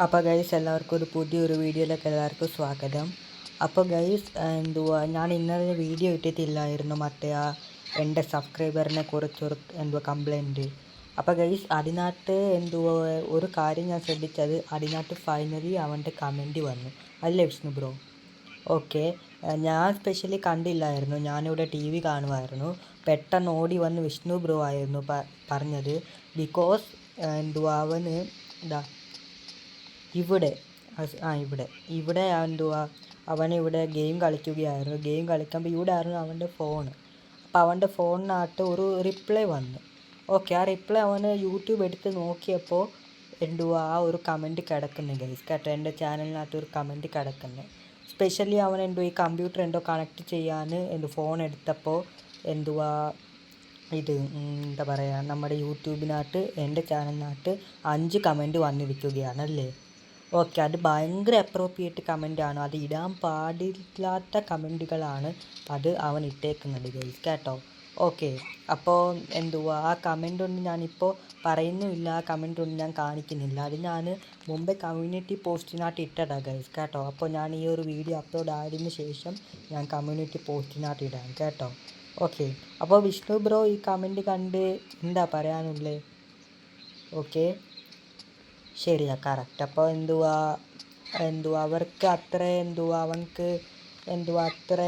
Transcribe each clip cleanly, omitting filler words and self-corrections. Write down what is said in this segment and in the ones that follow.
അപ്പോൾ ഗൈസ് എല്ലാവർക്കും ഒരു പുതിയൊരു വീഡിയോയിലേക്ക് എല്ലാവർക്കും സ്വാഗതം. അപ്പോൾ ഗൈസ് ഞാൻ ഇന്നലെ വീഡിയോ ഇട്ടിട്ടില്ലായിരുന്നു എൻ്റെ സബ്സ്ക്രൈബറിനെ കുറിച്ചൊരു കംപ്ലൈൻറ്റ്. അപ്പോൾ ഗൈസ് അതിനകത്ത് ഒരു കാര്യം ഞാൻ ശ്രദ്ധിച്ചത്, അതിനകത്ത് ഫൈനലി അവൻ്റെ കമൻറ്റ് വന്നു. അല്ലേ വിഷ്ണു ബ്രോ? ഓക്കെ, ഞാൻ സ്പെഷ്യലി കണ്ടില്ലായിരുന്നു, ഞാനിവിടെ ടി വി കാണുമായിരുന്നു. പെട്ടെന്ന് ഓടി വന്ന് വിഷ്ണു ബ്രോ ആയിരുന്നു പറഞ്ഞത്. ബിക്കോസ് അവന് ഇവിടെ ഇവിടെ അവനിവിടെ ഗെയിം കളിക്കുകയായിരുന്നു. ഗെയിം കളിക്കുമ്പോൾ ഇവിടെ ആയിരുന്നു അവൻ്റെ ഫോണ്. അപ്പോൾ അവൻ്റെ ഫോണിനകത്ത് ഒരു റിപ്ലൈ വന്നു. ഓക്കെ, ആ റിപ്ലൈ അവന് യൂട്യൂബ് എടുത്ത് നോക്കിയപ്പോൾ ആ ഒരു കമൻറ്റ് കിടക്കുന്നു ഗൈസ് കേട്ടോ. എൻ്റെ ചാനലിനകത്ത് ഒരു കമൻറ്റ് കിടക്കുന്നു. സ്പെഷ്യലി അവൻ ഈ കമ്പ്യൂട്ടർ കണക്ട് ചെയ്യാൻ ഫോൺ എടുത്തപ്പോൾ എന്താ പറയുക, നമ്മുടെ യൂട്യൂബിനകത്ത് എൻ്റെ ചാനലിനകത്ത് 5 കമൻറ്റ് വന്നിരിക്കുകയാണല്ലേ. ഓക്കെ, അത് ഭയങ്കര അപ്രോപ്രിയേറ്റ് കമൻറ്റാണ്. അത് ഇടാൻ പാടില്ലാത്ത കമൻറ്റുകളാണ് അത് അവൻ ഇട്ടേക്കുന്നത് ഗൈസ് കേട്ടോ. ഓക്കെ, അപ്പോൾ ആ കമൻറ്റൊന്നും ഞാനിപ്പോൾ പറയുന്നുമില്ല, ആ കമൻറ്റൊന്നും ഞാൻ കാണിക്കുന്നില്ല. അത് ഞാൻ മുമ്പേ കമ്മ്യൂണിറ്റി പോസ്റ്റിനകത്ത് ഇട്ടതാണ് ഗൈസ് കേട്ടോ. അപ്പോൾ ഞാൻ ഈ ഒരു വീഡിയോ അപ്ലോഡ് ആയതിനു ശേഷം ഞാൻ കമ്മ്യൂണിറ്റി പോസ്റ്റിനകത്ത് ഇടാം കേട്ടോ. ഓക്കെ, അപ്പോൾ വിഷ്ണു ബ്രോ ഈ കമൻറ്റ് കണ്ട് എന്താ പറയാനുള്ളത്? ഓക്കെ, ശരിയാ, കറക്റ്റ്. അപ്പോൾ അവർക്ക് അത്ര അവൻക്ക് അത്ര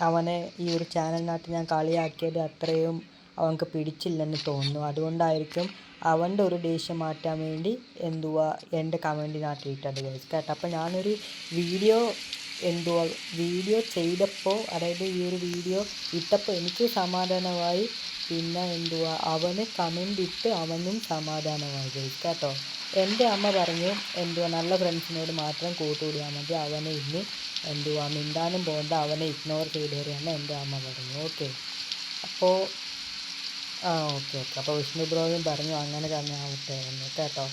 അവനെ ഈ ഒരു ചാനലിനകത്ത് ഞാൻ കളിയാക്കിയത് അത്രയും അവൻക്ക് പിടിച്ചില്ലെന്ന് തോന്നുന്നു. അതുകൊണ്ടായിരിക്കും അവൻ്റെ ഒരു ദേഷ്യം മാറ്റാൻ വേണ്ടി എൻ്റെ കമൻറ്റിനകത്ത് ഇട്ടത് ഗൈസ് കേട്ടോ. അപ്പോൾ ഞാനൊരു വീഡിയോ ചെയ്തപ്പോൾ, അതായത് ഈ ഒരു വീഡിയോ ഇട്ടപ്പോൾ എനിക്ക് സമാധാനമായി. പിന്നെ അവന് കമൻ്റ് ഇട്ട് അവനും സമാധാനമായി ഗൈസ് കേട്ടോ. എൻ്റെ അമ്മ പറഞ്ഞു നല്ല ഫ്രണ്ട്സിനോട് മാത്രം കൂട്ടുകൂടിയാൽ മതി, അവനെ ഇനി മിണ്ടാനും പോകണ്ട, അവനെ ഇഗ്നോർ ചെയ്തേരെയാണ് എൻ്റെ അമ്മ പറഞ്ഞു. ഓക്കെ, അപ്പോൾ ഓക്കെ, അപ്പോൾ വിഷ്ണു ബ്രോയും പറഞ്ഞു അങ്ങനെ തന്നെ ആവട്ടെ എന്ന് കേട്ടോ.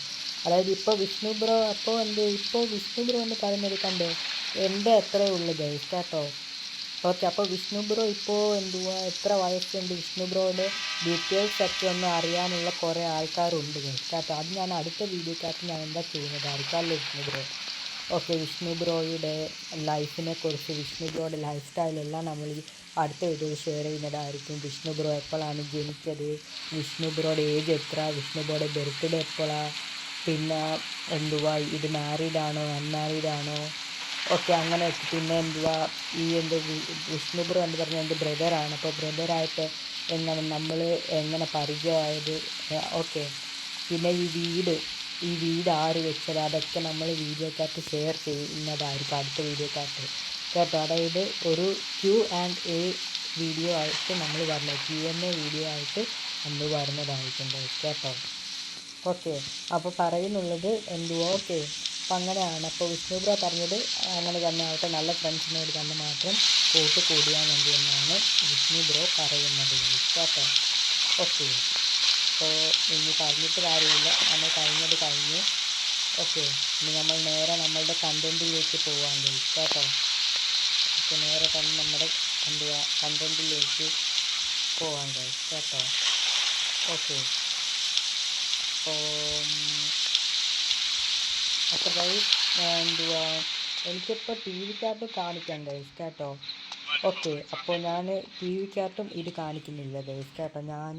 അതായത് ഇപ്പോൾ വിഷ്ണു ബ്രോ എന്ന് പറയുന്നത് കണ്ടോ, എൻ്റെ അത്രയേ ഉള്ളൂ ഗൈസ് കേട്ടോ. ഓക്കെ, അപ്പോൾ വിഷ്ണു ബ്രോ ഇപ്പോൾ എത്ര വയസ്സുണ്ട്, വിഷ്ണു ബ്രോയുടെ ഡീറ്റെയിൽസ് ഒക്കെ ഒന്ന് അറിയാനുള്ള കുറേ ആൾക്കാരുണ്ട് ഗൈസ് കേട്ടോ. അത് ഞാൻ അടുത്ത വീഡിയോക്കകത്ത് ഞാൻ എന്താ ചെയ്യുന്നത് അറിയിക്കാമല്ലോ വിഷ്ണു ബ്രോ. ഓക്കെ, വിഷ്ണു ബ്രോയുടെ ലൈഫിനെ കുറിച്ച്, വിഷ്ണു ബ്രോയുടെ ലൈഫ് സ്റ്റൈലെല്ലാം നമ്മൾ ഈ അടുത്ത വീഡിയോയിൽ ഷെയർ ചെയ്യുന്നതായിരിക്കും. വിഷ്ണു ബ്രോ എപ്പോഴാണ് ജനിച്ചത്, വിഷ്ണു ബ്രോയുടെ ഏജ് എത്ര, വിഷ്ണു ബ്രോയുടെ ബർത്ത്ഡേ എപ്പോഴാണ്, പിന്നെ ഇത് മാരീഡാണോ അൺമാരീഡാണോ, ഓക്കെ അങ്ങനെ. പിന്നെ ഈ വിഷ്ണു ബ്രോ എന്ന് പറഞ്ഞാൽ എൻ്റെ ബ്രദറാണ്. അപ്പോൾ ബ്രദറായിട്ട് നമ്മൾ എങ്ങനെ പരിചയമായത്, ഓക്കെ. പിന്നെ ഈ വീട് ആര് വെച്ചത്, അതൊക്കെ നമ്മൾ വീഡിയോക്കകത്ത് ഷെയർ ചെയ്യുന്നതായിരിക്കും അടുത്ത വീഡിയോക്കകത്ത് കേട്ടോ. അതായത് ഒരു Q&A വീഡിയോ ആയിട്ട് നമ്മൾ Q&A വീഡിയോ ആയിട്ട് നമ്മൾ വരുന്നതായിരിക്കും കേട്ടോ. ഓക്കെ, അപ്പോൾ പറയുന്നുള്ളത് ഓക്കെ, അപ്പോൾ അങ്ങനെയാണ്. അപ്പോൾ വിഷ്ണു ബ്രോ പറഞ്ഞത് അങ്ങനെ തന്നെ ആവട്ടെ, നല്ല ഫ്രണ്ട്സിനോട് തന്നെ മാത്രം കൂടിയാൽ മതി എന്നാണ് വിഷ്ണു ബ്രോ പറയുന്നത് കേട്ടോ. ഓക്കെ, അപ്പോൾ ഇനി പറഞ്ഞിട്ട് കാര്യമില്ല, നമ്മൾ കഴിഞ്ഞു. ഓക്കെ, ഇനി നമ്മൾ നേരെ നമ്മളുടെ കണ്ടൻറ്റിലേക്ക് പോകാൻ കേട്ടോ. ഓക്കെ, നേരെ തന്നെ നമ്മുടെ കണ്ടൻറ്റിലേക്ക് പോകാൻ കേട്ടോ. ഓക്കെ, അപ്പോൾ ഗൈസ് എനിക്കിപ്പോൾ ടി വിക്കകത്ത് കാണിക്കാം ഗൈസ് കേട്ടോ. ഓക്കെ, അപ്പോൾ ഞാൻ ടി വിക്കകത്തും ഇത് കാണിക്കുന്നില്ല ഗൈസ് കേട്ടോ. ഞാൻ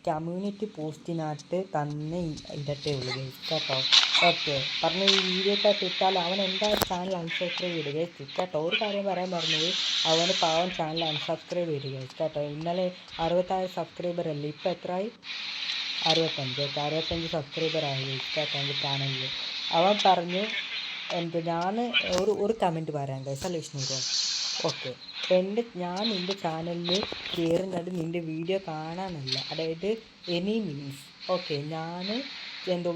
കമ്മ്യൂണിറ്റി പോസ്റ്റിനകത്ത് തന്നെ ഇടട്ടേ ഉള്ളൂ ഗൈസ് കേട്ടോ. ഓക്കെ, പറഞ്ഞ ഈ വീഡിയോക്കകത്ത് ഇട്ടാൽ അവൻ എന്തായാലും ചാനൽ അൺസബ്സ്ക്രൈബ് ചെയ്ത് ഗൈസ് കേട്ടോ. ഒരു കാര്യം പറയാൻ പറഞ്ഞത്, അവന് പാവം ചാനൽ അൺസബ്സ്ക്രൈബ് ചെയ്ത് ഗൈസ് കേട്ടോ. ഇന്നലെ 66 സബ്സ്ക്രൈബർ അല്ലേ, ഇപ്പോൾ എത്രയായി? 65 സബ്സ്ക്രൈബറായി ഗൈസ് കേട്ടോ എൻ്റെ ചാനലിൽ. അവൻ പറഞ്ഞു ഞാൻ ഒരു കമൻറ്റ് പറയാം ഗൈസ്, അല്ല വിഷ്ണു ബ്രോ. ഓക്കെ, ഞാൻ നിൻ്റെ ചാനലിൽ കയറുന്നത് നിൻ്റെ വീഡിയോ കാണാനല്ല, അതായത് എനി മീൻസ്. ഓക്കെ, ഞാൻ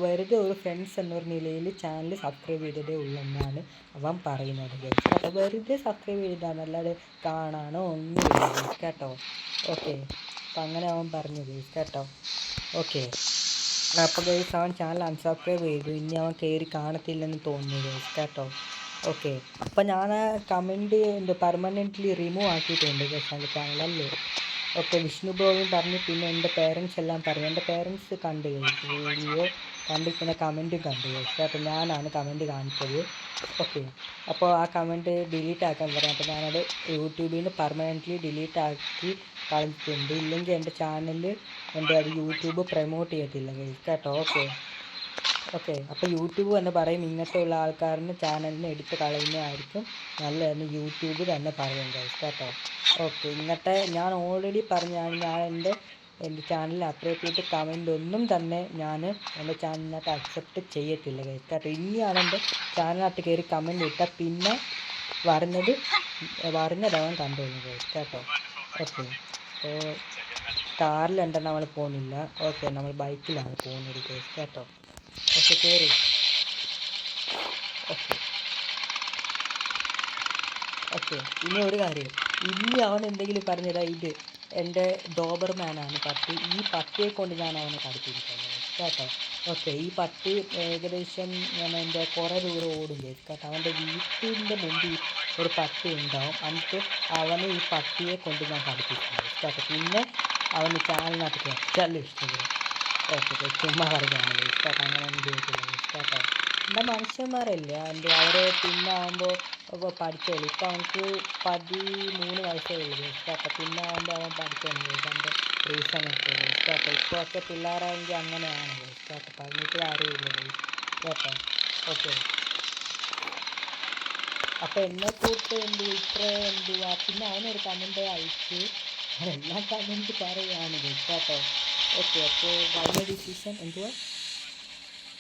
വെറുതെ ഒരു ഫ്രണ്ട്സ് എന്നൊരു നിലയിൽ ചാനൽ സബ്സ്ക്രൈബ് ചെയ്തതേ ഉള്ളൂ എന്നാണ് അവൻ പറയുന്നത് ഗൈസ് കേട്ടോ. വെറുതെ സബ്സ്ക്രൈബ് ചെയ്തതാണ്, അല്ലാതെ കാണാനോ ഒന്നുമില്ല ഗൈസ് കേട്ടോ. ഓക്കെ, അപ്പം അങ്ങനെ അവൻ പറഞ്ഞു ഗൈസ് കേട്ടോ. ഓക്കെ, അപ്പോൾ ഗൈസ് അവൻ ചാനൽ അൺസബ്സ്ക്രൈബ് ചെയ്തു, ഇനി അവൻ കയറി കാണത്തില്ലെന്ന് തോന്നുന്നു ഗൈസ് കേട്ടോ. ഓക്കെ, അപ്പോൾ ഞാൻ ആ കമൻറ്റ് പെർമനൻ്റ്ലി റിമൂവ് ആക്കിയിട്ടുണ്ട് ഗൈസ് എൻ്റെ ചാനലല്ലേ. ഓക്കെ, വിഷ്ണു ബ്രോയും പറഞ്ഞു, പിന്നെ എൻ്റെ പേരൻസ് എല്ലാം പറഞ്ഞു. എൻ്റെ പേരൻസ് കണ്ടു ഗൈസ് വീഡിയോ, കണ്ട് പിന്നെ കമൻറ്റും കണ്ടു കേട്ടോ. ഞാനാണ് കമൻറ്റ് കാണിച്ചത്. ഓക്കെ, അപ്പോൾ ആ കമൻറ്റ് ഡിലീറ്റ് ആക്കാൻ പറയാം. അപ്പോൾ ഞാനത് യൂട്യൂബിൽ നിന്ന് പെർമനൻ്റ്ലി ഡിലീറ്റ് ആക്കി കളഞ്ഞിട്ടുണ്ട്. ഇല്ലെങ്കിൽ എൻ്റെ ചാനലിൽ അത് യൂട്യൂബ് പ്രൊമോട്ട് ചെയ്യത്തില്ല കേട്ടോ. ഓക്കെ, അപ്പോൾ യൂട്യൂബ് തന്നെ പറയും ഇങ്ങനത്തെയുള്ള ആൾക്കാരിന് ചാനലിന് എടുത്ത് കളയുന്നതായിരിക്കും നല്ലതെന്ന് യൂട്യൂബ് തന്നെ പറയും കേട്ടോ. ഓക്കെ, ഇങ്ങനത്തെ ഞാൻ ഓൾറെഡി പറഞ്ഞാണ്, ഞാൻ എൻ്റെ ചാനലിൽ അപ്ലോഡ് ചെയ്തിട്ട് കമൻ്റ് ഒന്നും തന്നെ ഞാൻ എൻ്റെ ചാനലിനകത്ത് അക്സെപ്റ്റ് ചെയ്യത്തില്ല കേട്ടോ. ഇനിയാണ് എൻ്റെ ചാനലിനകത്ത് കയറി കമൻ്റ് ഇട്ടാൽ പിന്നെ പറഞ്ഞതവൻ കണ്ടുപോകും കേട്ടോ. ഓക്കെ, അപ്പോൾ കാറിലുണ്ട് നമ്മൾ പോകുന്നില്ല. ഓക്കെ, നമ്മൾ ബൈക്കിലാണ് പോകുന്നത് കേട്ടോ. ഓക്കെ, കയറി. ഓക്കെ, ഇനി ഒരു കാര്യം, ഇനി അവൻ എന്തെങ്കിലും പറഞ്ഞതാ, ഇത് എൻ്റെ ഡോബർമാനാണ് പട്ടി. ഈ പട്ടിയെ കൊണ്ട് ഞാൻ അവനെ കടിപ്പിക്കുന്നത് കേട്ടോ. ഓക്കെ, ഈ പട്ടി ഏകദേശം എൻ്റെ കുറേ ദൂരം ഓടും കേട്ടോ. അവൻ്റെ വീട്ടിൻ്റെ മുമ്പിൽ ഒരു പട്ടി ഉണ്ടാവും. എന്നിട്ട് അവന് ഈ പട്ടിയെ കൊണ്ട് ഞാൻ കടിപ്പിക്കുന്നത് കേട്ടോ. പിന്നെ അവന് ചാനലിനകത്ത് കേട്ടല്ല ഇഷ്ടപ്പെടും. ഓക്കെ, ചുമ്മാ പറയുകയാണ് കേട്ടോ. അങ്ങനെ ഒന്നും ചെയ്തിട്ടില്ല കേട്ടോ. എൻ്റെ മനുഷ്യന്മാരല്ലേ അവർ പിന്നെ ആകുമ്പോൾ പഠിച്ചോളൂ. ഇപ്പോൾ അവർക്ക് 13 വയസ്സേ ഉള്ളൂ കേട്ടോ. പിന്നെ അവൻ പഠിച്ചോളൂ. അവൻ്റെ റീസൺ ഒക്കെ കേട്ടോ. ഇപ്പോഴൊക്കെ പിള്ളേരാണെങ്കിൽ അങ്ങനെയാണ് കേട്ടോ. പറഞ്ഞിട്ട് കാര്യമില്ല കേട്ടോ. ഓക്കെ, അപ്പോൾ എന്നെ കൂട്ട് എന്തുവാ പിന്നെ അവനൊരു കമൻറ്റ് അയച്ച് അവനെല്ലാം കമൻറ്റ് പറയുകയാണ് കേട്ടോ. ഓക്കെ, അപ്പോൾ വലിയ ഡിസിഷൻ എന്തുവാ.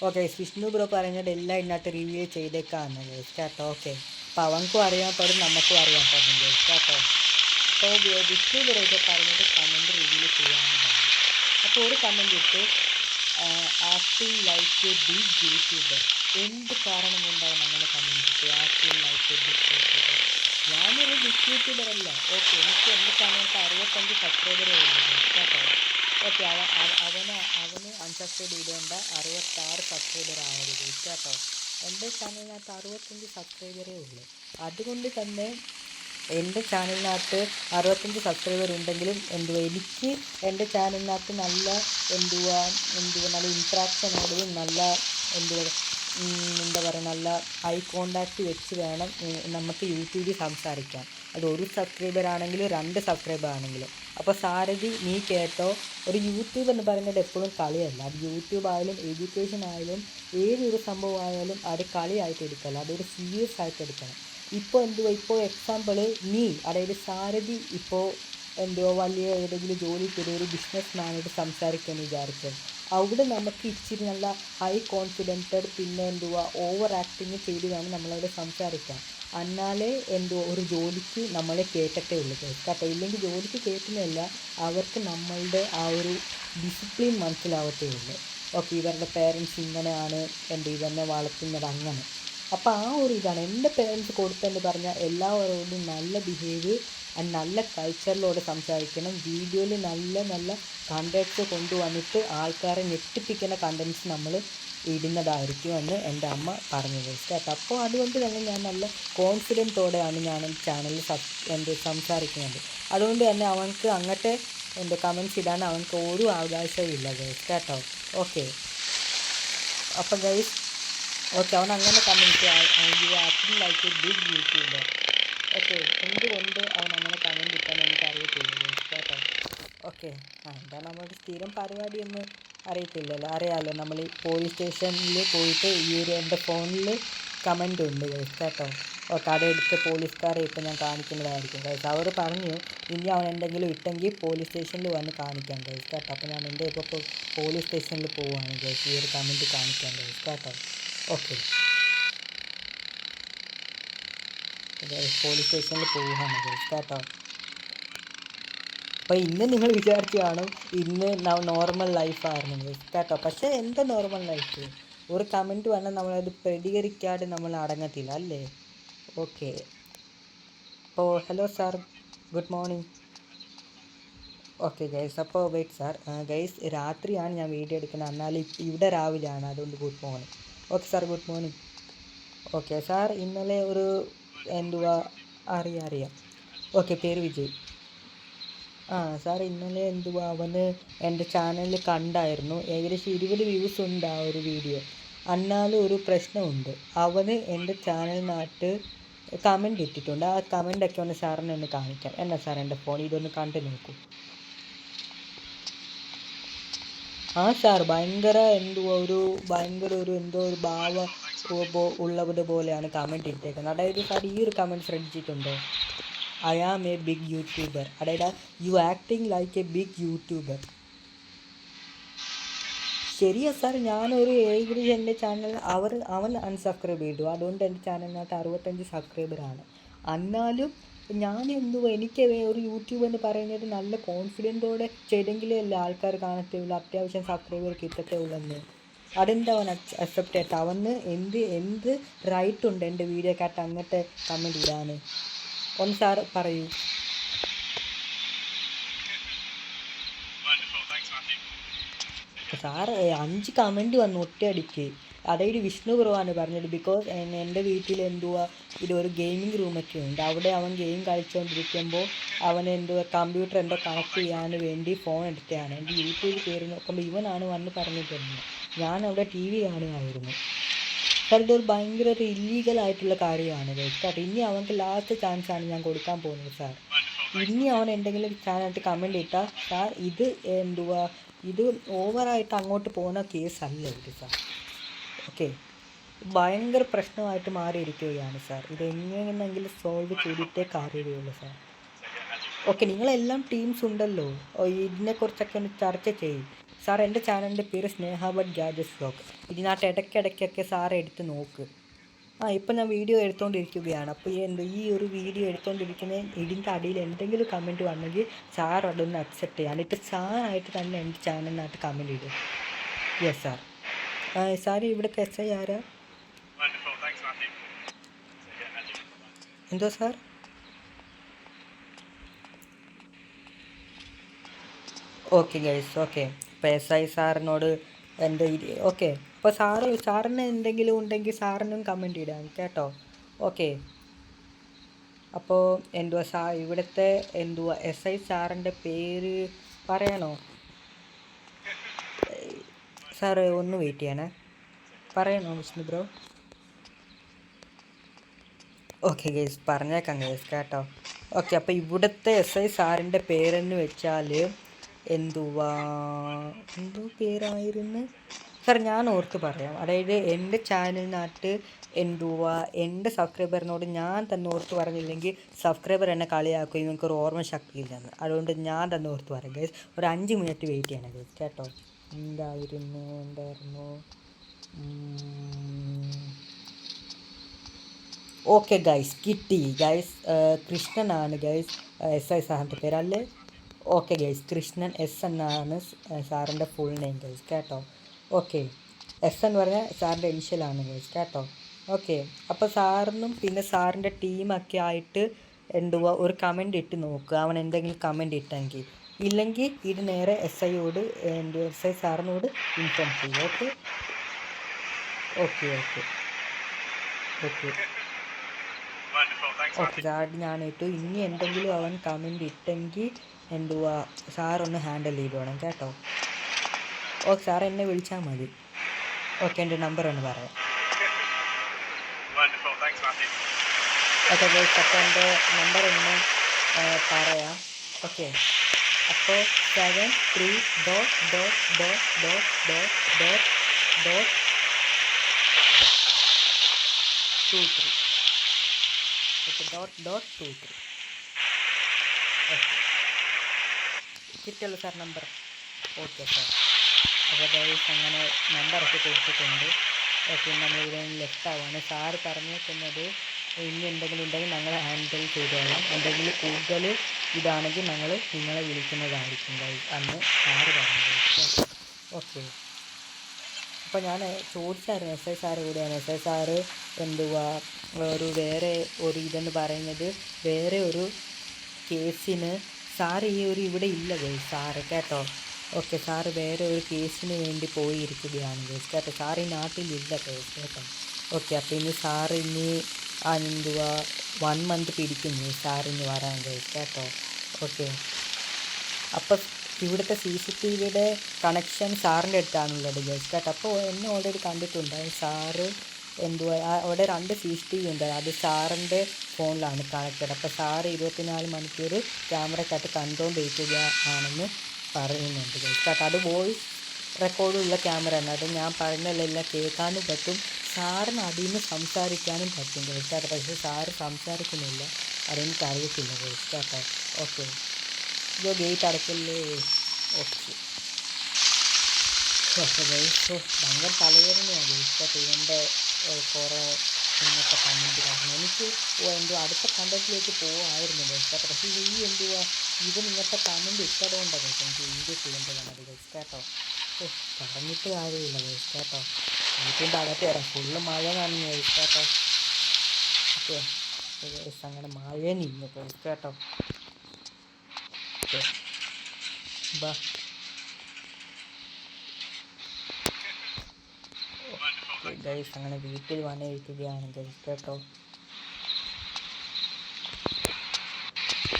ഓക്കെ, വിഷ്ണു ബ്രോ പറഞ്ഞത് എല്ലാം ഇതിനകത്ത് റിവ്യൂ ചെയ്തേക്കാന്ന് കേട്ടോ. ഓക്കെ, അപ്പോൾ അവൻക്കും അറിയാൻ പാടും നമുക്കും അറിയാൻ പാടും കേട്ടോ. അപ്പോൾ വിഷ്ണു ബ്രോ ഒക്കെ പറഞ്ഞത് കമൻറ്റ് റിവ്യൂ ചെയ്യാവുന്നതാണ്. അപ്പോൾ ഒരു കമൻറ്റ് ഇട്ട് ആക്ടിങ് ലൈക്ക് ബിഗ് യൂട്യൂബർ. എന്ത് കാരണം കൊണ്ടാണ് അങ്ങനെ കമൻറ്റ് ഇട്ട് ആക്ടിങ് ലൈക്ക് ബിഗ് യൂട്യൂബർ? ഞാനൊരു ബിഗ് യൂട്യൂബർ അല്ല. ഓക്കെ, എനിക്ക് എൻ്റെ ചാനലിൽ 65 സബ്സ്ക്രൈബറേ ഉള്ളൂ കേട്ടോ. ഓക്കെ, അവന് അൺസബ്സ്ക്രൈബ് ചെയ്തുകൊണ്ട് 66 സബ്സ്ക്രൈബർ ആയത് കേട്ടോ. എൻ്റെ ചാനലിനകത്ത് 65 സബ്സ്ക്രൈബറേ ഉള്ളൂ. അതുകൊണ്ട് തന്നെ എൻ്റെ ചാനലിനകത്ത് 65 സബ്സ്ക്രൈബർ ഉണ്ടെങ്കിലും എനിക്ക് എൻ്റെ ചാനലിനകത്ത് നല്ല നല്ല ഇൻട്രാക്ഷനോടും നല്ല എന്താ പറയുക, നല്ല ഐ കോണ്ടാക്റ്റ് വെച്ച് വേണം നമുക്ക് യൂട്യൂബിൽ സംസാരിക്കാൻ. അത് 1 സബ്സ്ക്രൈബർ ആണെങ്കിലും 2 സബ്സ്ക്രൈബർ ആണെങ്കിലും. അപ്പോൾ സാരഥി, നീ കേട്ടോ, ഒരു യൂട്യൂബ് എന്ന് പറയുന്നത് എപ്പോഴും കളിയല്ല. അത് യൂട്യൂബ് ആയാലും എഡ്യൂക്കേഷൻ ആയാലും ഏതൊരു സംഭവമായാലും അത് കളിയായിട്ട് എടുക്കല്ല, അതൊരു സീരിയസ് ആയിട്ട് എടുക്കണം. ഇപ്പോൾ എക്സാമ്പിൾ നീ, അതായത് സാരഥി ഇപ്പോൾ വലിയ ഏതെങ്കിലും ജോലി കയറി ഒരു ബിസിനസ് മാനായിട്ട് സംസാരിക്കുമെന്ന് വിചാരിച്ചത്. അവിടെ നമുക്ക് ഇച്ചിരി നല്ല ഹൈ കോൺഫിഡൻറ്റഡ് പിന്നെ ഓവർ ആക്ടിങ് ചെയ്ത് വേണം നമ്മളവിടെ സംസാരിക്കാൻ. എന്നാലേ ഒരു ജോലിക്ക് നമ്മളെ കേട്ടത്തേ ഉള്ളൂ കേട്ടോ. ഇല്ലെങ്കിൽ ജോലിക്ക് കേട്ടുന്നില്ല, അവർക്ക് നമ്മളുടെ ആ ഒരു ഡിസിപ്ലിൻ മനസ്സിലാവത്തേ ഉള്ളൂ. ഓക്കെ, ഇവരുടെ പേരൻസ് ഇങ്ങനെയാണ് ഇവരെ വളർത്തുന്നത് അങ്ങനെ. അപ്പോൾ ആ ഒരു ഇതാണ് എൻ്റെ പേരൻസ് കൊടുത്തെന്ന് പറഞ്ഞാൽ എല്ലാവരോടും നല്ല ബിഹേവ് ആൻഡ് നല്ല കൾച്ചറിലൂടെ സംസാരിക്കണം. വീഡിയോയിൽ നല്ല നല്ല കണ്ടൻറ്റ്സ് കൊണ്ടുവന്നിട്ട് ആൾക്കാരെ ഞെട്ടിപ്പിക്കുന്ന കണ്ടൻറ്റ്സ് നമ്മൾ ഇടുന്നതായിരിക്കും എന്ന് എൻ്റെ അമ്മ പറഞ്ഞത് കേട്ടോ. അപ്പോൾ അതുകൊണ്ട് തന്നെ ഞാൻ നല്ല കോൺഫിഡൻറ്റോടെയാണ് ഞാൻ ചാനലിൽ സംസാരിക്കുന്നത്. അതുകൊണ്ട് തന്നെ അവൻക്ക് അങ്ങനത്തെ കമൻറ്റ്സ് ഇടാൻ അവൻക്ക് ഒരു അവകാശവും ഇല്ല കേട്ടോ. ഓക്കെ, അപ്പം ഗൈസ്, ഓക്കെ, അവൻ അങ്ങനെ comment acting like a big YouTuber. Okay, എന്തുകൊണ്ട് അവൻ അങ്ങനെ കമൻറ്റ് ഇട്ടാന്ന് എനിക്കറിയത്തില്ല കേട്ടോ. ഓക്കെ, എന്താ നമ്മുടെ സ്ഥിരം പരിപാടിയൊന്നും അറിയാമല്ലോ. നമ്മൾ ഈ പോലീസ് സ്റ്റേഷനിൽ പോയിട്ട് എൻ്റെ ഫോണിൽ കമൻ്റ് ഉണ്ട് കേട്ടോ. ഓക്കെ, അതെടുത്ത് പോലീസുകാരെ ഇപ്പം ഞാൻ കാണിക്കുന്നതായിരിക്കും കേട്ടോ. അവർ പറഞ്ഞു ഇനി അവൻ എന്തെങ്കിലും ഇട്ടെങ്കിൽ പോലീസ് സ്റ്റേഷനിൽ വന്ന് കാണിക്കാം കേട്ടോ. അപ്പോൾ ഞാൻ എൻ്റെ ഇപ്പോൾ പോലീസ് സ്റ്റേഷനിൽ പോവുകയാണ് ഈ ഒരു കമൻറ്റ് കാണിക്കാൻ കേട്ടോ. ഓക്കെ, പോലീസ് സ്റ്റേഷനിൽ പോവുകയാണ് കേട്ടോ. അപ്പോൾ ഇന്ന് നിങ്ങൾ വിചാരിച്ചു കാണും ഇന്ന് നോർമൽ ലൈഫായിരുന്നു കേട്ടോ. പക്ഷേ എന്താ നോർമൽ ലൈഫ്? ഒരു കമൻറ്റ് വന്നാൽ നമ്മളത് പ്രതികരിക്കാതെ നമ്മൾ അടങ്ങത്തില്ല അല്ലേ. ഓക്കെ, അപ്പോൾ hello sir, good morning. Okay guys, അപ്പോൾ വെയിറ്റ് സാർ, ഗൈസ് രാത്രിയാണ് ഞാൻ വീഡിയോ എടുക്കുന്നത്, എന്നാൽ ഇവിടെ രാവിലെയാണ്, അതുകൊണ്ട് good morning. Okay sir, good morning. Okay sir, ഇന്നലെ ഒരു അറിയാം. ഓക്കെ, പേര് വിജയ്. സാർ ഇന്നലെ അവന് എൻ്റെ ചാനലിൽ കണ്ടായിരുന്നു. ഏകദേശം 20 വ്യൂസ് ഉണ്ട് ആ ഒരു വീഡിയോ. എന്നാലും ഒരു പ്രശ്നമുണ്ട്. അവന് എൻ്റെ ചാനലിനകത്ത് കമൻ്റ് ഇട്ടിട്ടുണ്ട്. ആ കമൻ്റൊക്കെ ഒന്ന് സാറിനെ ഒന്ന് കാണിക്കാം. എന്നാ സാർ എൻ്റെ ഫോൺ ഇതൊന്ന് കണ്ടു നോക്കൂ. സാർ ഭയങ്കര ഒരു ഭാവ ഉള്ളത് പോലെയാണ് കമൻറ്റ് ഇട്ടേക്കുന്നത്. അതായത് സാർ ഈ ഒരു കമൻറ്റ് ശ്രദ്ധിച്ചിട്ടുണ്ടോ? I am a big YouTuber. അതായത് you acting like a big YouTuber. ശരിയാ സാർ, ഞാനൊരു ഏകദേശം എൻ്റെ ചാനൽ അവൻ അൺസബ്സ്ക്രൈബ് ചെയ്തു. അതുകൊണ്ട് എൻ്റെ ചാനലിനകത്ത് 65 സബ്സ്ക്രൈബറാണ്. എന്നാലും ഞാൻ എനിക്ക് ഒരു യൂട്യൂബ് എന്ന് പറയുന്നത് നല്ല കോൺഫിഡൻറ്റോടെ ചെയ്തെങ്കിലേ അല്ല ആൾക്കാർ കാണത്തുള്ളൂ, അത്യാവശ്യം സബ്സ്ക്രൈബർ കിട്ടത്തേ ഉള്ളെന്ന്. അതെന്താ അവൻ അക്സെപ്റ്റ് ചെയ്യട്ടെ? അവന് എന്ത് റൈറ്റ് ഉണ്ട് എൻ്റെ വീഡിയോക്കകത്ത് അങ്ങനത്തെ കമൻറ്റ് ഇടാൻ? ഒന്ന് സാർ പറയൂ. സാർ 5 കമൻറ്റ് വന്നു ഒറ്റയടിക്ക്. അതായത് വിഷ്ണു ബ്രോയാണ് പറഞ്ഞത്. ബിക്കോസ് എൻ്റെ വീട്ടിൽ ഇതൊരു ഗെയിമിംഗ് റൂമൊക്കെ ഉണ്ട്. അവിടെ അവൻ ഗെയിം കളിച്ചുകൊണ്ടിരിക്കുമ്പോൾ അവൻ കമ്പ്യൂട്ടർ കണക്ട് ചെയ്യാൻ വേണ്ടി ഫോൺ എടുത്തതാണ്. എൻ്റെ യൂട്യൂബിൽ കയറി നോക്കുമ്പോൾ ഇവനാണ് വന്ന് പറഞ്ഞിട്ടുണ്ട്. ഞാനവിടെ TV കാണുകയായിരുന്നു. സാർ ഇതൊരു ഭയങ്കര ഒരു ഇല്ലീഗലായിട്ടുള്ള കാര്യമാണ് കേട്ടോ. ഇനി അവർക്ക് ലാസ്റ്റ് ചാൻസാണ് ഞാൻ കൊടുക്കാൻ പോകുന്നത് സാർ. ഇനി അവൻ എന്തെങ്കിലും ചാനലിട്ട് കമൻറ്റ് ഇട്ടാൽ സാർ ഇത് ഓവറായിട്ട് അങ്ങോട്ട് പോകുന്ന കേസല്ല ഇത് സാർ. ഓക്കെ, ഭയങ്കര പ്രശ്നമായിട്ട് മാറിയിരിക്കുകയാണ് സാർ. ഇതെങ്ങനെയെങ്കിലും സോൾവ് ചെയ്തിട്ടേ കാര്യമുള്ളൂ സാർ. ഓക്കെ, നിങ്ങളെല്ലാം ടീംസ് ഉണ്ടല്ലോ, ഇതിനെക്കുറിച്ചൊക്കെ ഒന്ന് ചർച്ച ചെയ്യും സാർ. എൻ്റെ ചാനലിൻ്റെ പേര് സ്നേഹാബഡ് ഗാഡ്ജറ്റ്സ് വ്ലോഗ്. ഇതിനകത്ത് ഇടയ്ക്കിടയ്ക്കൊക്കെ സാർ എടുത്ത് നോക്ക്. ഇപ്പം ഞാൻ വീഡിയോ എടുത്തുകൊണ്ടിരിക്കുകയാണ്. അപ്പോൾ ഈ ഒരു വീഡിയോ എടുത്തുകൊണ്ടിരിക്കുന്ന ഇതിൻ്റെ അടിയിൽ എന്തെങ്കിലും കമൻറ്റ് വന്നെങ്കിൽ സാർ അതൊന്ന് അക്സെപ്റ്റ് ചെയ്യാം. എന്നിട്ട് സാറായിട്ട് തന്നെ എൻ്റെ ചാനലിനകത്ത് കമൻറ്റ് ഇടും. Yes sir. സാർ ഇവിടുത്തെ SI ആരാ? എന്തോ സാർ? Okay guys, okay. ഇപ്പോൾ SI സാറിനോട് എൻ്റെ ഓക്കെ. അപ്പോൾ സാറിന് എന്തെങ്കിലും ഉണ്ടെങ്കിൽ സാറിനും കമൻറ്റ് ഇടാം കേട്ടോ. ഓക്കെ, അപ്പോൾ ഇവിടുത്തെ SI സാറിൻ്റെ പേര് പറയണോ? സാറ് ഒന്ന് വെയിറ്റ് ചെയ്യണേ. പറയണോ വിഷ്ണു ബ്രോ? ഓക്കെ ഗൈസ്, പറഞ്ഞേക്കാം ഗൈസ് കേട്ടോ. ഓക്കെ, അപ്പോൾ ഇവിടുത്തെ SI സാറിൻ്റെ പേരെന്ന് വെച്ചാൽ എന്തോ പേരായിരുന്നു സാർ, ഞാൻ ഓർത്ത് പറയാം. അതായത് എൻ്റെ ചാനലിനകത്ത് എൻ്റെ സബ്സ്ക്രൈബറിനോട് ഞാൻ തന്നെ ഓർത്ത് പറഞ്ഞില്ലെങ്കിൽ സബ്സ്ക്രൈബർ എന്നെ കളിയാക്കും, ഇവനക്കൊരു ഓർമ്മ ശക്തി ഇല്ലെന്ന്. അതുകൊണ്ട് ഞാൻ തന്നെ ഓർത്ത് പറയാം ഗൈസ്. ഒരു 5 മിനിറ്റ് വെയിറ്റ് ചെയ്യണം ഗൈസ് കേട്ടോ. എന്തായിരുന്നു ഓക്കെ ഗൈസ്, കിട്ടി ഗൈസ്. കൃഷ്ണനാണ് ഗൈസ് SI സാറിൻ്റെ പേരല്ലേ? ഓക്കെ ഗൈസ്, കൃഷ്ണൻ S എന്നാണ് സാറിൻ്റെ ഫുൾ നെയിം ഗൈസ് കേട്ടോ. ഓക്കെ, S എന്ന് പറഞ്ഞാൽ സാറിൻ്റെ ഇനിഷ്യലാണ് ഗൈസ് കേട്ടോ. ഓക്കെ, അപ്പോൾ സാറിനും പിന്നെ സാറിൻ്റെ ടീമൊക്കെ ആയിട്ട് ഒരു കമൻറ്റ് ഇട്ട് നോക്കുക. അവൻ എന്തെങ്കിലും കമൻറ്റ് ഇട്ടെങ്കിൽ. ഇല്ലെങ്കിൽ ഇത് നേരെ SI സാറിനോട് ഇൻഫോം ചെയ്യും. Okay okay okay okay okay sir, ഞാൻ ഇട്ടു. ഇനി എന്തെങ്കിലും അവൻ കമൻറ്റ് ഇട്ടെങ്കിൽ സാറൊന്ന് ഹാൻഡിൽ ചെയ്ത് വേണം കേട്ടോ. ഓക്കെ സാർ, എന്നെ വിളിച്ചാൽ മതി. ഓക്കെ, എൻ്റെ നമ്പർ ഒന്ന് പറയാം. ഓക്കെ ഗൈസ്, അപ്പോൾ എൻ്റെ നമ്പർ ഒന്ന് പറയാം. ഓക്കെ, അപ്പോൾ 73.23. ഓക്കെ, .23. ഓക്കെ, കിട്ടിയല്ലോ സാർ നമ്പർ? Okay sir. അപ്പോൾ ഗൈസ്, അങ്ങനെ നമ്പറൊക്കെ കൊടുത്തിട്ടുണ്ട്. ഓക്കെ, നമ്മളിവിടെ ലെഫ്റ്റ് ആവുകയാണ്. സാറ് പറഞ്ഞേക്കുന്നത് ഇനി എന്തെങ്കിലും ഉണ്ടെങ്കിൽ ഞങ്ങൾ ഹാൻഡിൽ ചെയ്തോളാം, എന്തെങ്കിലും കൂടുതൽ ഇതാണെങ്കിൽ നിങ്ങളെ വിളിക്കുന്നതായിരിക്കും ഗൈസ് അന്ന് സാറ് പറഞ്ഞത്. ഓക്കെ, അപ്പോൾ ഞാൻ ചോദിച്ചായിരുന്നു SI സാറ് കൂടെയാണ്. SI സാറ് വേറെ ഒരു ഇതെന്ന് പറയുന്നത് വേറെ ഒരു കേസിന് സാറ് ഇവിടെ ഇല്ല ഗൈസ് സാറ് കേട്ടോ. ഓക്കെ, സാറ് വേറെ ഒരു കേസിന് വേണ്ടി പോയിരിക്കുകയാണ് ഗൈസ് കേട്ടോ. സാറ് ഈ നാട്ടിലില്ല ഗൈസ് കേട്ടോ. ഓക്കെ, അപ്പോൾ ഇനി സാറ് 1 മന്ത് പിടിക്കുന്നു സാറിന് വരാൻ ഗൈസ് കേട്ടോ. ഓക്കെ, അപ്പോൾ ഇവിടുത്തെ CCTVയുടെ കണക്ഷൻ സാറിൻ്റെ അടുത്താണുള്ളത് ഗൈസ് കേട്ടോ. അപ്പോൾ എന്നെ ഓൾറെഡി കണ്ടിട്ടുണ്ട് സാറ് എന്തുവാ അവിടെ 2 CCTV ഉണ്ട്. അത് സാറിൻ്റെ ഫോണിലാണ് കണക്റ്റഡ്. അപ്പോൾ സാറ് 24 മണിക്കൂർ ക്യാമറക്കകത്ത് കണ്ടുകൊണ്ടിരിക്കുകയാണെന്ന് പറയുന്നുണ്ട് ഗൈസ് കേട്ടോ. അത് വോയിസ് റെക്കോർഡുള്ള ക്യാമറയാണ്. അത് ഞാൻ പറയുന്നതെല്ലാം കേൾക്കാനും പറ്റും, സാറിന് അതിൽ നിന്ന് സംസാരിക്കാനും പറ്റും ഗൈസ് കേട്ടോ. പക്ഷേ സാറ് സംസാരിക്കുന്നില്ല, അതെനിക്കറിയത്തില്ല ഗൈസ് കേട്ടോ. ഓക്കെ, ഇതോ ഗേറ്റ് അടക്കല്ലേ. ഓക്കെ ഓക്കെ ഗൈസ്, ഭയങ്കര തലവേദനയാണ് ഗൈസ് കേട്ടോ. ഇവൻ്റെ കുറേ ഇങ്ങനത്തെ കമൻറ്റ് കാരണം എനിക്ക് എന്തോ അടുത്ത കണ്ടന്റിലേക്ക് പോകാമായിരുന്നു ഗൈസ് കേട്ടോ. പക്ഷേ ഈ എന്തുവാ ഇവൻ ഇങ്ങനത്തെ കമൻറ്റ് ഇട്ടതുകൊണ്ടാണ് ഗൈസ് എനിക്ക് വീഡിയോ ചെയ്യേണ്ടതാണ് ഗൈസ് കേട്ടോ. പറഞ്ഞിട്ട് കാര്യമില്ല ഗൈസ് കേട്ടോ. വീട്ടിൻ്റെ അകത്ത് വരാം, ഫുള്ള് മഴ കാണുന്നു ഗൈസ് കേട്ടോ. ഓക്കെ ഗൈസ്, അങ്ങനെ മഴ നിന്നു ഗൈസ് കേട്ടോ. ഓക്കെ ബാ. ഗൈസ് അങ്ങനെ വീട്ടിൽ വന്നിരിക്കുകയാണ് ഗൈസ് കേട്ടോ.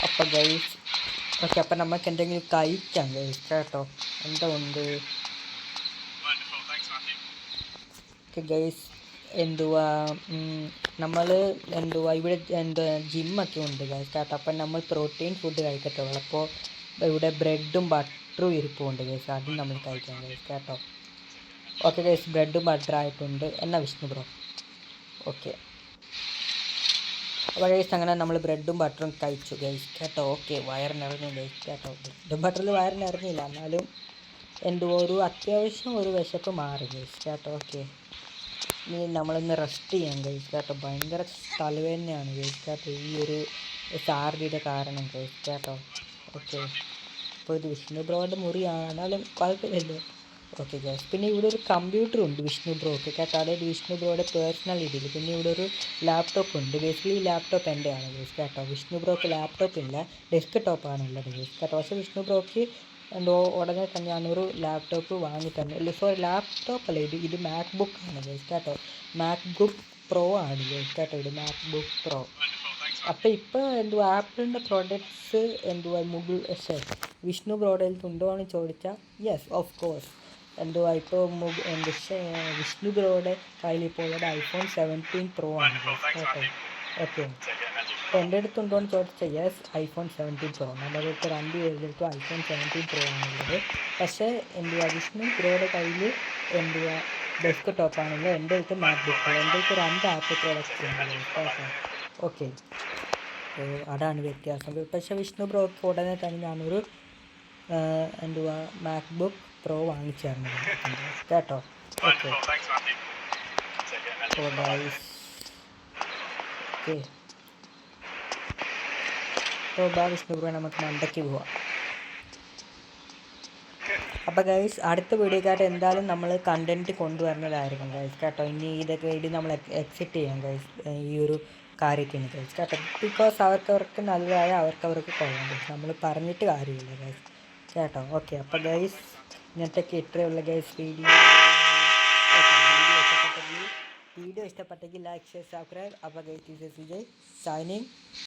അപ്പം ഗൈസ് ഓക്കെ, അപ്പം നമുക്ക് എന്തെങ്കിലും കഴിക്കാം ഗൈസ് കേട്ടോ. എന്താ ഉണ്ട് ഓക്കെ ഗൈസ്. എന്തുവാ നമ്മൾ എന്തുവാ ഇവിടെ ജിമ്മൊക്കെ ഉണ്ട് ഗൈസ് കേട്ടോ. അപ്പം നമ്മൾ പ്രോട്ടീൻ ഫുഡ് കഴിക്കത്തുള്ളൂ. അപ്പോൾ ഇവിടെ ബ്രെഡും ബട്ടറും ഇരിപ്പുണ്ട് ഗൈസ്, അതും നമ്മൾ കഴിക്കാം ഗൈസ് കേട്ടോ. ഓക്കെ ഗൈസ്, ബ്രെഡും ബട്ടറായിട്ടുണ്ട്. എന്നാ വിഷ്ണു ബ്രോ. ഓക്കെ അപ്പോൾ ഗൈസ് അങ്ങനെ നമ്മൾ ബ്രെഡും ബട്ടറും കഴിച്ചു ഗൈസ് കേട്ടോ. ഓക്കെ, വയറിനിറങ്ങി ഗൈസ് കേട്ടോ. ബ്രെഡും ബട്ടറിൽ വയറിനിറങ്ങിയില്ല, എന്നാലും എന്തോ ഒരു അത്യാവശ്യം ഒരു വിശപ്പ് മാറി ഗൈസ് കേട്ടോ. ഓക്കെ, ഇനി നമ്മളിന്ന് റെസ്റ്റ് ചെയ്യാം ഗൈസ് കേട്ടോ. ഭയങ്കര തലവേദനയാണ് ഗൈസ് കേട്ടോ ഈ ഒരു ചാർജിയുടെ കാരണം ഗൈസ് കേട്ടോ. ഓക്കെ, അപ്പോൾ ഇത് വിഷ്ണു ബ്രോയുടെ മുറിയാണ്, എന്നാലും കുഴപ്പമില്ലല്ലോ. ഓക്കെ ഗൈസ്, പിന്നെ ഇവിടെ ഒരു കമ്പ്യൂട്ടർ ഉണ്ട് വിഷ്ണു ബ്രോക്ക് കേട്ടോ. അതായത് വിഷ്ണു ബ്രോയുടെ പേഴ്സണൽ ഇതിൽ. പിന്നെ ഇവിടെ ഒരു ലാപ്ടോപ്പ് ഉണ്ട്. ബേസിക്കലി ഈ ലാപ്ടോപ്പ് എൻ്റെയാണ് ഗൈസ് കേട്ടോ. വിഷ്ണു ബ്രോക്ക് ലാപ്ടോപ്പ് ഇല്ല, ഡെസ്ക് ടോപ്പാണുള്ളത് ഗൈസ് കേട്ടോ. പക്ഷേ വിഷ്ണു ബ്രോക്ക് എന്തോ ഉടനെ തന്നെ ഞാനൊരു ലാപ്ടോപ്പ് വാങ്ങി തന്നെ. സോറി, ലാപ്ടോപ്പ് അല്ല, ഇത് മാക് ബുക്ക് ആണ് ഗൈസ് കേട്ടോ. മാക് ബുക്ക് പ്രോ ആണ് ഗൈസ് കേട്ടോ, ഇത് മാക് ബുക്ക് പ്രോ. അപ്പോൾ ഇപ്പോൾ എന്തുവാ ആപ്പിളിൻ്റെ പ്രോഡക്ട്സ് എന്തുവാ വിഷ്ണു ബ്രോഡക്ട്സ് ഉണ്ടോ എന്ന് ചോദിച്ചാൽ യെസ് ഓഫ് കോഴ്സ്. എന്തുവാ ഇപ്പോൾ വിഷ്ണു ബ്രോയുടെ കയ്യിൽ ഇപ്പോൾ ഉള്ളത് iPhone 17 Pro ആണ് കേട്ടോ. ഓക്കെ, അപ്പോൾ എൻ്റെ അടുത്തുണ്ടോ എന്ന് ചോദിച്ചാൽ യെസ് iPhone 17 Pro. നമ്മുടെ അടുത്ത് 2 പേരുടെ അടുത്തും iPhone 17 Pro ആണുള്ളത്. പക്ഷേ എന്തുവാ വിഷ്ണു ബ്രോയുടെ കയ്യിൽ എന്തുവാ ഡെസ്ക് ടോപ്പാണുള്ളത്. എൻ്റെ അടുത്ത് മാക് ബുക്ക്. എൻ്റെ അടുത്ത് 2 ആപ്പ് പ്രോഡക്റ്റ്സ് ഉണ്ട് കേട്ടോ. ഓക്കെ, അതാണ് വ്യത്യാസം. പക്ഷേ വിഷ്ണു ബ്രോക്ക് ഉടനെ തന്നെ ഞാനൊരു എന്തുവാ മാക് ബുക്ക് പ്രോ വാങ്ങിച്ചു തരുന്നത് കേട്ടോ. ഓക്കെ ഗൈസ്, ഓക്കെ അപ്പോൾ വിഷ്ണു ബ്രോ നമുക്ക് മണ്ടയ്ക്ക് പോവാം. അപ്പോൾ ഗൈസ് അടുത്ത വീഡിയോക്കായിട്ട് എന്തായാലും നമ്മൾ കണ്ടൻറ്റ് കൊണ്ടുവരുന്നതായിരിക്കും ഗൈസ് കേട്ടോ. ഇനി ഇത് നമ്മൾ എക്സിറ്റ് ചെയ്യാം ഗൈസ് ഈ ഒരു കാര്യത്തിന് ഗൈസ് കേട്ടോ. ബിക്കോസ് അവർക്ക് നല്ലതായ അവർക്ക് കൊള്ളാം ഗൈസ്, നമ്മൾ പറഞ്ഞിട്ട് കാര്യമില്ല ഗൈസ് കേട്ടോ. ഓക്കെ, അപ്പോൾ ഗൈസ് ഇന്നത്തേക്ക് ഇത്രയുള്ള ഗൈസ് വീഡിയോ ഇഷ്ടപ്പെട്ടെങ്കിൽ ലൈക്ക് ഷെയർ സബ്സ്ക്രൈബ്. അപ്പോൾ ഗൈസ് വിജയ് സൈനിങ്.